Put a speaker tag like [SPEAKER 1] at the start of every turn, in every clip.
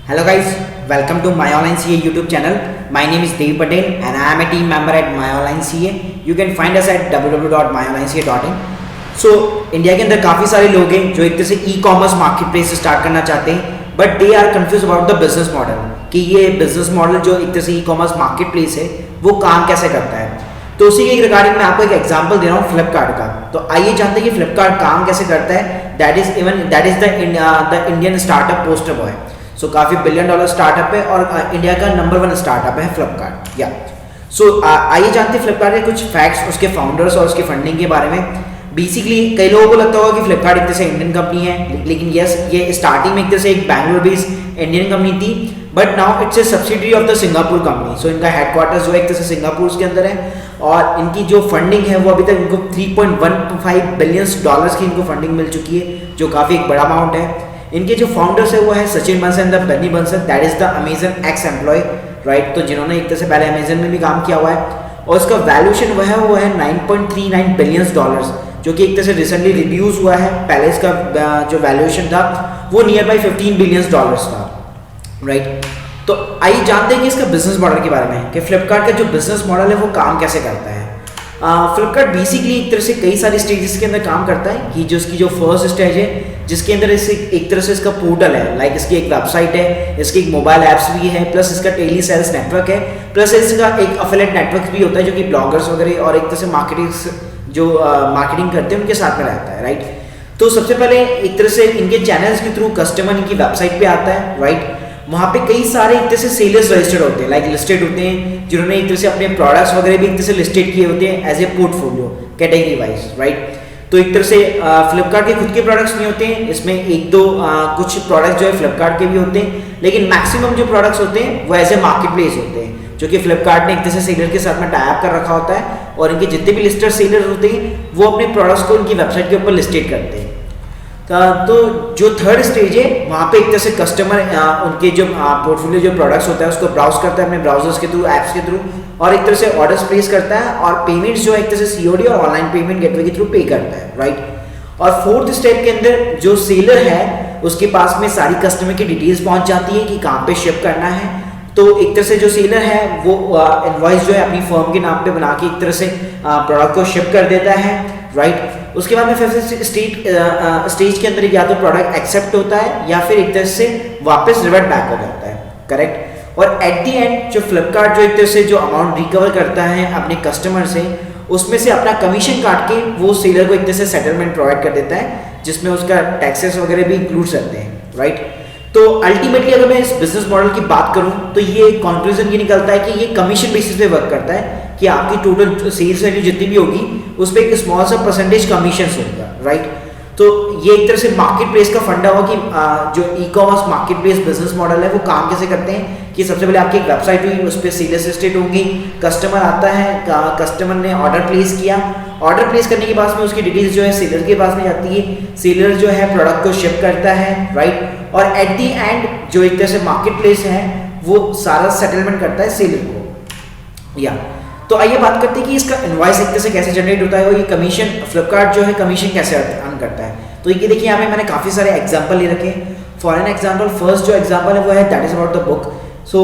[SPEAKER 1] Hello guys, welcome to My Online CA YouTube channel. My name is Dev Patel and I am a team member at My Online CA. You can find us at www.myonlineca.in. So India के अंदर काफ़ी सारे लोग हैं जो एक तरह से e commerce market place start करना चाहते हैं, but they are confuse about the business model कि ये बिजनेस मॉडल जो एक तरह से ई कॉमर्स मार्केट प्लेस है वो काम कैसे करता है। तो उसी के रिगार्डिंग मैं आपको एक एग्जांपल दे रहा हूँ फ्लिपकार्ट का। तो आइए जानते हैं कि फ्लिपकार्ट काम कैसे करता है। That is the Indian startup poster boy. So काफ़ी $1 बिलियन स्टार्टअप है और इंडिया का नंबर 1 स्टार्टअप है फ्लिपकार्ट। या सो आइए जानते हैं फ्लिपकार्ट के कुछ फैक्ट्स, उसके फाउंडर्स और उसकी फंडिंग के बारे में। बेसिकली कई लोगों को लगता होगा कि फ्लिपकार्ट एक तरह से इंडियन कंपनी है, लेकिन यस, ये स्टार्टिंग में एक तरह से एक बैंगलोर बेस्ड इंडियन कंपनी थी, but now it's a subsidiary of the Singapore company. So इनका हेडक्वार्टर्स जो है एक तरह से सिंगापुर के अंदर है और इनकी जो फंडिंग है वो अभी तक इनको $3.15 बिलियन की इनको फंडिंग मिल चुकी है, जो काफ़ी एक बड़ा अमाउंट है। इनके जो फाउंडर्स है वो है Sachin Bansal and Binny Bansal, that is the Amazon ex employ, right. तो जिन्होंने एक तरह से पहले अमेजन में भी काम किया हुआ है और इसका वैल्यूएशन वो है $9.39 बिलियन, जो कि एक तरह से रिसेंटली रिड्यूस हुआ है। पहले इसका जो वैल्यूएशन था वो नियर बाई $15 बिलियन था, राइट। तो आइए जानते हैं कि इसका बिजनेस मॉडल के बारे में कि फ्लिपकार्ट का जो बिजनेस मॉडल है वो काम कैसे करता है। फ्लिपकार्ट बेसिकली एक तरह से कई सारी स्टेजेस के अंदर काम करता है कि जो इसकी जो फर्स्ट स्टेज है जिसके अंदर इसे एक तरह से इसका पोर्टल है, लाइक इसकी एक वेबसाइट है, इसकी एक मोबाइल ऐप्स भी है, प्लस इसका टेली सेल्स नेटवर्क है, प्लस इसका एक अफिलिएट नेटवर्क भी होता है जो कि ब्लॉगर्स वगैरह और एक तरह से मार्केटिंग करते हैं उनके साथ में रहता है, राइट। तो सबसे पहले एक तरह से इनके चैनल्स के थ्रू कस्टमर इनकी वेबसाइट पे आता है, राइट। वहाँ पे कई सारे एक तरह से सेलर्स रजिस्टर्ड होते हैं, लाइक लिस्टेड होते हैं, जिन्होंने एक तरह से अपने प्रोडक्ट्स वगैरह भी एक तरह से लिस्टेड किए होते हैं as a portfolio category wise, right. तो एक तरह से फ्लिपकार्ट के खुद के प्रोडक्ट्स नहीं होते हैं, इसमें एक दो कुछ प्रोडक्ट्स जो है फ्लिपकार्ट के भी होते हैं, लेकिन मैक्सिमम जो प्रोडक्ट्स होते हैं वो एज ए मार्केट प्लेस होते हैं, जो कि फ्लिपकार्ट ने एक तरह से सेलर के साथ में टाई अप कर रखा होता है और इनके जितने भी लिस्टेड सेलर होते हैं वो अपने प्रोडक्ट्स को उनकी वेबसाइट के ऊपर लिस्टेड करते हैं। तो जो थर्ड स्टेज है वहाँ पे एक तरह से कस्टमर उनके जो पोर्टफोलियो जो प्रोडक्ट्स होता है उसको ब्राउज करता है अपने ब्राउजर्स के थ्रू, ऐप्स के थ्रू, और एक तरह से ऑर्डर्स प्लेस करता है और पेमेंट्स जो है एक तरह से सीओडी और ऑनलाइन पेमेंट गेटवे के थ्रू पे करता है, राइट। और फोर्थ स्टेप के अंदर जो सेलर है उसके पास में सारी कस्टमर की डिटेल्स पहुंच जाती है कि कहाँ पे शिप करना है। तो एक तरह से जो सेलर है वो इनवॉइस जो है अपनी फर्म के नाम पे बना के एक तरह से प्रोडक्ट को शिप कर देता है, राइट। उसके बाद में फिर स्टेज के अंदर या तो प्रोडक्ट एक्सेप्ट होता है या फिर एक तरह से वापस रिवर्ट बैक हो जाता है, करेक्ट। और एट दी एंड जो फ्लिपकार्ट जो एक तरह से जो अमाउंट रिकवर करता है अपने कस्टमर से, उसमें से अपना कमीशन काट के वो सेलर को एक तरह से सेटलमेंट प्रोवाइड कर देता है, जिसमें उसका टैक्सेस वगैरह भी इंक्लूड करते हैं, राइट। तो अल्टीमेटली अगर मैं इस बिजनेस मॉडल की बात करूं तो ये कंक्लूजन ये निकलता है कि ये कमीशन बेसिस पे वर्क करता है कि आपकी टोटल सेल्स वैल्यू जितनी भी होगी उस पर एक स्मॉल सा परसेंटेज कमीशन होगा, राइट। तो ये एक तरह से मार्केट प्लेस का फंडा हुआ कि जो ई commerce market place business model है वो काम कैसे करते हैं कि सबसे पहले आपकी एक वेबसाइट हुई, उस पर सेल्स लिस्टेड होंगी, कस्टमर आता है, कस्टमर ने ऑर्डर प्लेस किया, ऑर्डर प्लेस करने के बाद में उसकी डिटेल्स जो है सेलर के पास में जाती है, सेलर जो है प्रोडक्ट को शिप करता है, राइट। और एट दी एंड जो एक तरह से मार्केट प्लेस है वो सारा सेटलमेंट करता है सेलर को। या तो आइए बात करते हैं कि इसका इनवॉइस एक तरह से कैसे जनरेट होता है और ये कमीशन फ्लिपकार्ट जो है कमीशन कैसे अर्न करता है। तो ये देखिए यहाँ पे मैंने काफ़ी सारे एग्जाम्पल ले रखे हैं। फॉर एन एग्जाम्पल फर्स्ट जो एग्जाम्पल है वो है that is about the book. So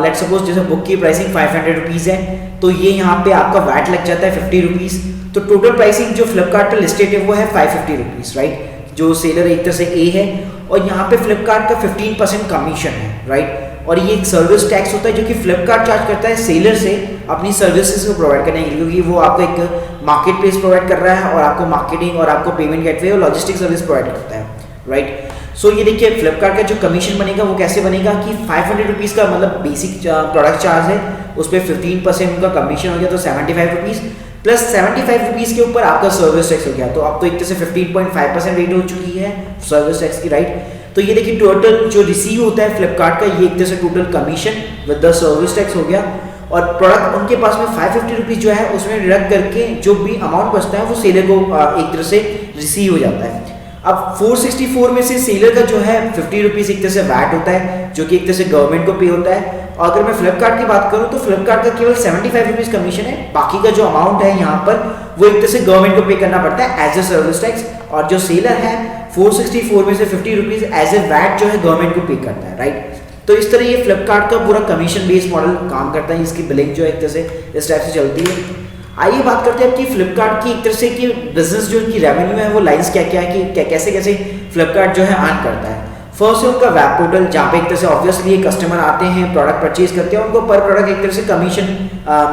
[SPEAKER 1] let suppose जैसे बुक की प्राइसिंग 500 रुपीज़ है, तो ये यहाँ पे आपका वैट लग जाता है 50 रुपीज़। तो टोटल प्राइसिंग जो फ्लिपकार्ट पर लिस्टेड है वो है 550 रुपीज़, राइट। जो सेलर एक तरह से ए है और यहाँ पे फ्लिपकार्ट का 15% कमीशन है, राइट। और ये एक सर्विस टैक्स होता है जो कि फ्लिपकार्ट चार्ज करता है सेलर से अपनी सर्विसेज को प्रोवाइड करने के लिए, क्योंकि वो आपको एक मार्केट प्लेस प्रोवाइड कर रहा है और आपको मार्केटिंग और आपको पेमेंट गेटवे और लॉजिस्टिक सर्विस प्रोवाइड करता है, राइट। सो ये देखिए फ्लिपकार्ट का जो कमीशन बनेगा वो कैसे बनेगा कि 500 रुपीज़ का मतलब बेसिक प्रोडक्ट चार्ज है, उस पर 15% उनका कमीशन हो गया तो 75 रुपीज़, प्लस 75 रुपीज़ के ऊपर आपका सर्विस टैक्स हो गया, तो अब तो एक तरह से 15.5% रेट हो चुकी है सर्विस टैक्स की, राइट। तो ये देखिए टोटल जो रिसीव होता है फ्लिपकार्ट का ये एक तरह से total commission with the service tax हो गया, और प्रोडक्ट उनके पास में 550 रुपीज़ जो है उसमें डिडक्ट करके जो भी अमाउंट बचता है वो सेलर को एक तरह से रिसीव हो जाता है। अब 464 में से सेलर का जो है 50 रुपीज़ एक तरह से वैट होता है जो कि एक तरह से गवर्नमेंट को पे होता है। और अगर मैं फ्लिपकार्ट की बात करूं तो फ्लिपकार्ट का केवल 75 रुपीज़ कमीशन है, बाकी का जो अमाउंट है यहाँ पर वो एक तरह से गवर्नमेंट को पे करना पड़ता है एज ए सर्विस टैक्स, और जो सेलर है 464 में से 50 रुपीज़ एज ए वैट जो है गवर्नमेंट को पे करता है, राइट। तो इस तरह ये फ्लिपकार्ट का पूरा कमीशन बेस्ड मॉडल काम करता है, इसकी बिलिंग जो है एक तरह से इस टाइप से चलती है। आइए बात करते हैं कि फ्लिपकार्ट की एक तरह से कि बिजनेस जो इनकी रेवेन्यू है वो लाइंस क्या क्या है कि कैसे कैसे फ्लिपकार्ट जो है अर्न करता है। फर्स्ट है उनका वेब पोर्टल, जहाँ पे एक तरह से ऑब्वियसली कस्टमर आते हैं, प्रोडक्ट परचेज करते हैं, उनको पर प्रोडक्ट एक तरह से कमीशन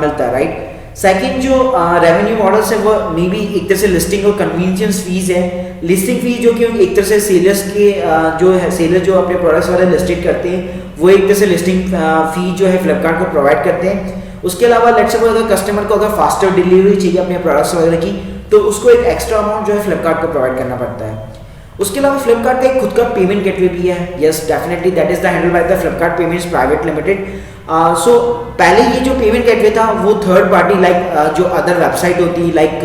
[SPEAKER 1] मिलता है, राइट। सेकंड जो रेवेन्यू मॉडल्स है वो मे बी एक तरह से लिस्टिंग और कन्वीनियंस फीस है। लिस्टिंग फीस जो कि एक तरह से सेलर्स के जो है सेलर जो अपने प्रोडक्ट्स वाले लिस्टेड करते हैं वो एक तरह से लिस्टिंग फी जो है फ्लिपकार्ट को प्रोवाइड करते हैं। उसके अलावा लेट्स सपोज अगर कस्टमर को अगर फास्टर डिलीवरी चाहिए अपने प्रोडक्ट्स वगैरह की तो उसको एक एक्स्ट्रा अमाउंट जो है फ्लिपकार्ट को प्रोवाइड करना पड़ता है। उसके अलावा फ्लिपकार्ट का एक खुद का पेमेंट गेटवे भी है, yes definitely that is the handle by the Flipkart payments private limited. So पहले ये जो पेमेंट गेटवे था वो थर्ड पार्टी लाइक जो अदर वेबसाइट होती like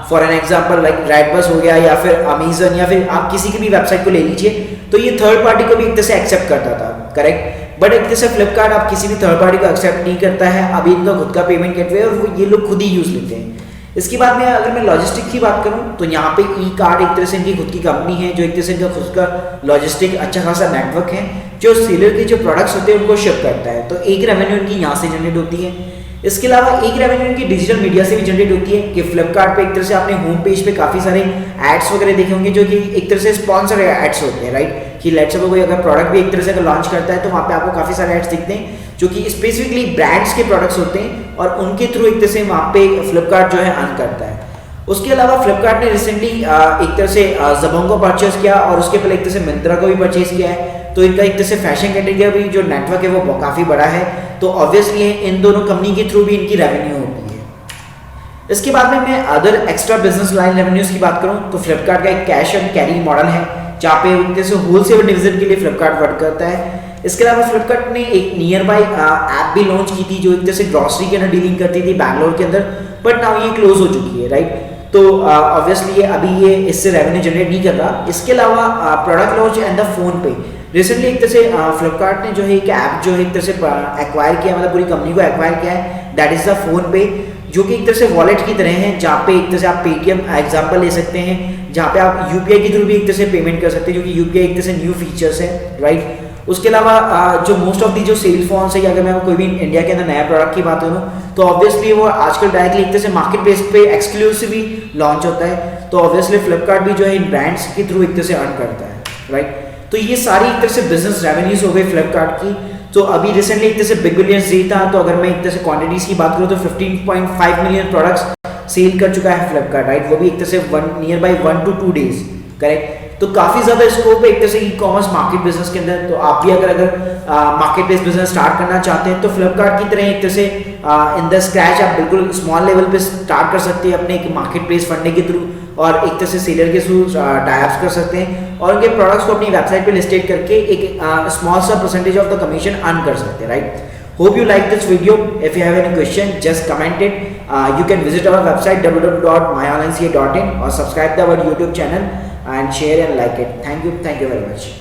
[SPEAKER 1] for an example like redBus हो गया या फिर अमेजन या फिर आप किसी की भी वेबसाइट को ले लीजिए, तो ये थर्ड पार्टी को भी एक तरह से एक्सेप्ट करता था, करेक्ट। बट एक तरह से फ्लिपकार्ट आप किसी भी थर्ड पार्टी को एक्सेप्ट नहीं करता है, अभी इनका खुद का पेमेंट गेटवे है और वो ये लोग खुद ही यूज लेते हैं। इसके बाद में अगर मैं लॉजिस्टिक की बात करूं तो यहाँ पे ई कार्ड एक तरह से इनकी खुद की कंपनी है जो एक तरह से इनका खुद का लॉजिस्टिक अच्छा खासा नेटवर्क है जो सेलर के जो प्रोडक्ट्स होते हैं उनको शिप करता है, तो एक रेवेन्यू इनकी यहाँ से जनरेट होती है। इसके अलावा एक रेवेन्यू इनकी डिजिटल मीडिया से भी जनरेट होती है कि फ्लिपकार्ट पे एक तरह से आपने होम पेज पे काफी सारे एड्स वगैरह देखे होंगे जो कि एक तरह से स्पॉन्सर एड्स होते हैं, राइट। कि लेट्स सपोज कोई अगर प्रोडक्ट भी एक तरह से अगर लॉन्च करता है तो वहाँ पे आपको काफी सारे एड्स दिखते हैं जो कि स्पेसिफिकली ब्रांड्स के प्रोडक्ट्स होते हैं और उनके थ्रू एक तरह से वहाँ पे फ्लिपकार्ट जो है अर्न करता है। उसके अलावा फ्लिपकार्ट ने रिसेंटली एक तरह से जबोंग को परचेज किया और उसके पहले एक तरह से मिंत्रा को भी परचेज किया है, तो इनका एक तरह से फैशन कैटेगरी भी जो नेटवर्क है वो काफ़ी बड़ा है, तो ऑब्वियसली इन दोनों कंपनी के थ्रू भी इनकी रेवेन्यू होती है। इसके बाद में मैं other extra business line revenues की बात करूं तो फ्लिपकार्ट का एक कैश एंड कैरी मॉडल है जहाँ पे एक तरह से होलसेल डिवीजन के लिए फ्लिपकार्ट वर्क करता है। इसके अलावा फ्लिपकार्ट ने एक नियर बाय ऐप भी लॉन्च की थी जो एक तरह से ग्रॉसरी के अंदर डीलिंग करती थी बैंगलोर के अंदर, बट नाउ ये क्लोज हो चुकी है, राइट। तो ऑब्वियसली अभी ये इससे रेवेन्यू जनरेट नहीं कर रहा। इसके अलावा product launch and the phone पे रिसेंटली एक तरह से फ्लिपकार्ट ने जो है एक ऐप जो है एक तरह से एक्वायर किया, मतलब पूरी कंपनी को एक्वायर किया है, दैट इज द फोन पे, जो कि एक तरह से वॉलेट की तरह है जहाँ पे एक तरह से आप पेटीएम एग्जांपल ले सकते हैं जहाँ पे आप यूपीआई के थ्रू भी एक तरह से पेमेंट कर सकते हैं, जो कि यूपीआई एक तरह से न्यू फीचर्स है, राइट। उसके अलावा जो मोस्ट ऑफ दी जो सेल फोन्स है, अगर मैं कोई भी इंडिया के अंदर नया प्रोडक्ट की बात करूँ तो ऑब्वियसली वो आजकल डायरेक्टली एक तरह से मार्केट प्लेस पे एक्सक्लूसिवली लॉन्च होता है, तो ऑब्वियसली फ्लिपकार्ट भी जो है इन ब्रांड्स के थ्रू एक तरह से अर्न करता है, राइट। तो ये सारी एक तरह से बिजनेस रेवेन्यूज हो गई फ्लिपकार्ट की। तो अभी रिसेंटली एक तरह से बिग बिलियंस डे था, तो अगर मैं एक तरह से क्वांटिटीज की बात करूँ तो 15.5 मिलियन प्रोडक्ट्स सेल कर चुका है फ्लिपकार्ट, राइट, वो भी एक तरह से near by 1 to 2 days, correct. तो काफी ज्यादा स्कोप है एक तरह से ई कॉमर्स मार्केट बिजनेस के अंदर। तो आप भी अगर मार्केट प्लेस बिजनेस स्टार्ट करना चाहते हैं तो फ्लिपकार्ट की तरह एक तरह से इन द स्क्रैच आप बिल्कुल स्मॉल लेवल पे स्टार्ट कर सकते हैं अपने एक मार्केट प्लेस फंडिंग के थ्रू, और एक तरह से सेलर के थ्रू टाइप्स कर सकते हैं और उनके प्रोडक्ट्स को अपनी वेबसाइट पे लिस्टेड करके एक स्मॉल सा percentage of the commission earn कर सकते हैं, right. Hope you like this video. If you have any question, just comment it. You can visit our website www.myonlinec.in or subscribe to our YouTube channel and share and like it. Thank you very much.